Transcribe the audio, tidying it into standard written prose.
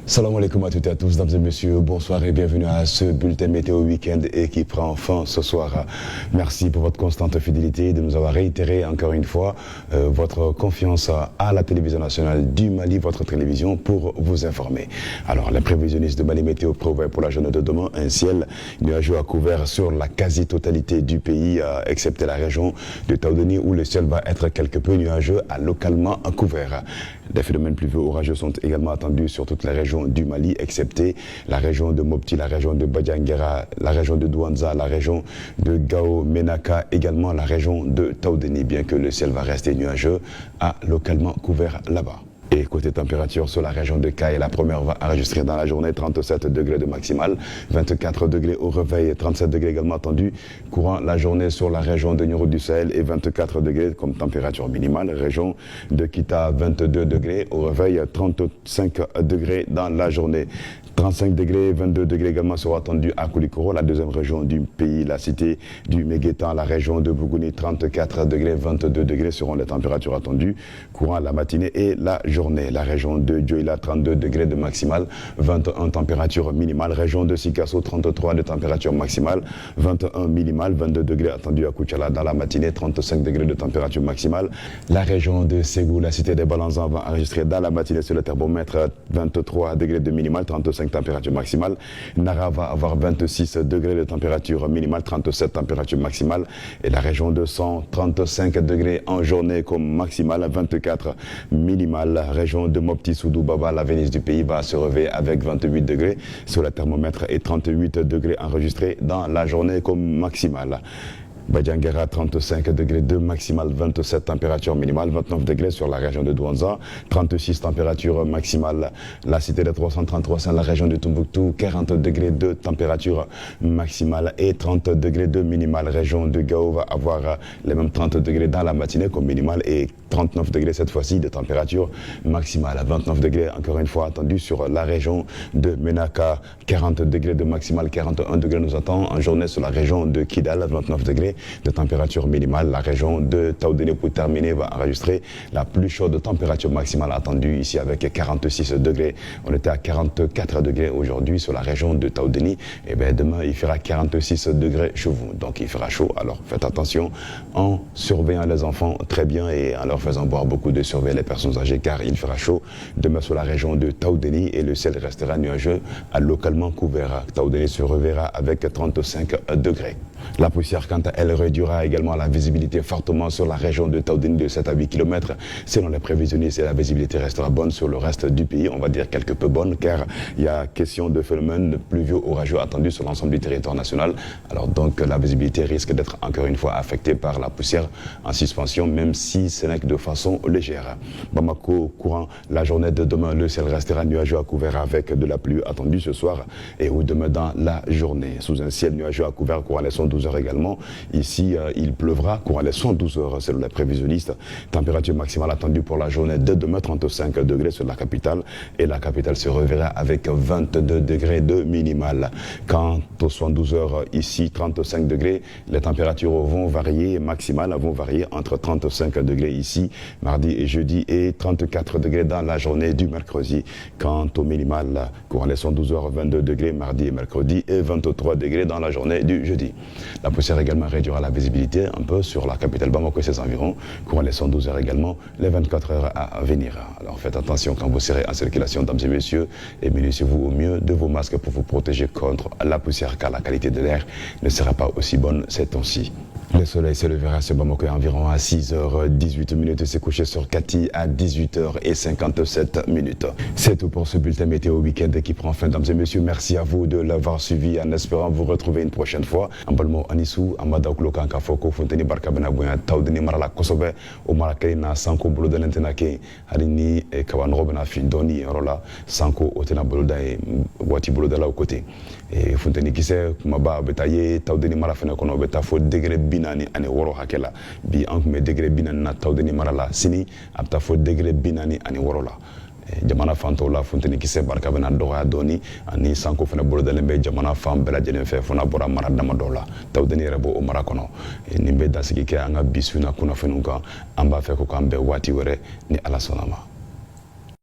Salam alaikum à toutes et à tous, dames et messieurs, bonsoir et bienvenue à ce bulletin météo week-end et qui prend fin ce soir. Merci pour votre constante fidélité de nous avoir réitéré encore une fois votre confiance à la télévision nationale du Mali, votre télévision, pour vous informer. Alors, les prévisionnistes de Mali Météo prévoient pour la journée de demain un ciel nuageux à couvert sur la quasi-totalité du pays, excepté la région de Taoudeni où le ciel va être quelque peu nuageux à localement à couvert. Des phénomènes pluvieux orageux sont également attendus sur toute la région du Mali, excepté la région de Mopti, la région de Badianguera, la région de Douanza, la région de Gao, Menaka, également la région de Taoudeni, bien que le ciel va rester nuageux à localement couvert là-bas. Et côté température, sur la région de Kaye, la première va enregistrer dans la journée 37 degrés de maximal, 24 degrés au réveil, 37 degrés également attendus courant la journée sur la région de Nioro du Sahel et 24 degrés comme température minimale. Région de Kita, 22 degrés au réveil, 35 degrés dans la journée. 35 degrés, 22 degrés également seront attendus à Koulikoro, la deuxième région du pays, la cité du Méguétan, la région de Bougouni, 34 degrés, 22 degrés seront les températures attendues courant la matinée et la journée. La région de Dioïla, 32 degrés de maximal, 21 température minimale. Région de Sikasso, 33 de température maximale, 21 minimale, 22 degrés attendus à Kouchala dans la matinée, 35 degrés de température maximale. La région de Ségou, la cité des Balanzans va enregistrer dans la matinée sur le thermomètre 23 degrés de minimal, 35 température maximale. Nara va avoir 26 degrés de température minimale, 37 température maximale. Et la région de 135 degrés en journée comme maximale, 24 minimale. Région de Mopti, Soudou, Baba, la Venise du pays va se réveiller avec 28 degrés sur le thermomètre et 38 degrés enregistrés dans la journée comme maximale. Badianguera, 35 degrés de maximal, 27 température minimale, 29 degrés sur la région de Douanza, 36 température maximale, la cité de 333, c'est la région de Tombouctou, 40 degrés de température maximale et 30 degrés de minimale. Région de Gao va avoir les mêmes 30 degrés dans la matinée comme minimale et 39 degrés cette fois-ci de température maximale. 29 degrés encore une fois attendu sur la région de Menaka, 40 degrés de maximal, 41 degrés nous attend en journée sur la région de Kidal, 29 degrés de température minimale. La région de Taoudeni pour terminer va enregistrer la plus chaude température maximale attendue ici avec 46 degrés. On était à 44 degrés aujourd'hui sur la région de Taoudeni. Et bien demain il fera 46 degrés chez vous. Donc il fera chaud. Alors faites attention en surveillant les enfants très bien et en leur faisant boire beaucoup de surveiller les personnes âgées car il fera chaud demain sur la région de Taoudeni et le ciel restera nuageux à localement couvert. Taoudeni se reverra avec 35 degrés. La poussière, quant à elle, réduira également la visibilité fortement sur la région de Taoudeni de 7 à 8 km. Selon les prévisionnistes, la visibilité restera bonne sur le reste du pays. On va dire quelque peu bonne car il y a question de phénomènes pluvieux orageux attendus sur l'ensemble du territoire national. Alors donc la visibilité risque d'être encore une fois affectée par la poussière en suspension, même si ce n'est que de façon légère. Bamako, courant la journée de demain, le ciel restera nuageux à couvert avec de la pluie attendue ce soir et ou demain dans la journée. Sous un ciel nuageux à couvert courant les 112 heures également. Ici, il pleuvra courant les 112 heures selon les prévisionnistes. Température maximale attendue pour la journée de demain, 35 degrés sur la capitale. Et la capitale se reverra avec 22 degrés de minimal. Quant aux 112 heures, ici, 35 degrés. Les températures vont varier, maximales vont varier entre 35 degrés ici, mardi et jeudi, et 34 degrés dans la journée du mercredi. Quant au minimal, courant les 112 heures, 22 degrés mardi et mercredi, et 23 degrés dans la journée du jeudi. La poussière également réduira la visibilité un peu sur la capitale Bamako et ses environs, courant les 112 heures également, les 24 heures à venir. Alors faites attention quand vous serez en circulation, dames et messieurs, et munissez-vous au mieux de vos masques pour vous protéger contre la poussière, car la qualité de l'air ne sera pas aussi bonne ces temps-ci. Le soleil se levera sur Bamako environ à 6h18 et s'est couché sur Kati à 18h57. C'est tout pour ce bulletin météo week-end qui prend fin, dames et messieurs. Merci à vous de l'avoir suivi en espérant vous retrouver une prochaine fois. Ambalmo Anisou, Amada Okuloka Kafoko, Fonteni Barkabena Bouya, Taoudeni Marala Kosobe, Omar Kaina, Sanko Boloda Lentenake, Harini, Kawanrobena Findoni, Rola, Sanko, Otena Boloda et Wati Boloda là au côté. Et Fonteni Kise, Maba Betaye, Taoudeni Marafena Kono, Beta, faut degré binani ani woro hakela bi an kun bɛ degré binani na Taoudeni mara la sini a bɛ taa fo degré binani ani woro la jamana fan tɔw la funteni kisɛ barika bɛna dɔgɔya dɔɔni ani sanko fana bolodalen bɛ jamana fan bɛɛ lajɛlen fɛ fo n'a bɔra mara dama dɔw la Taoudeni yɛrɛ b'o mara kɔnɔ nin bɛ dasigi kɛ an ka bi su na kunnafoniw kan an b'a fɛ ko k'an bɛn waati wɛrɛ ni Ala sɔnna ma.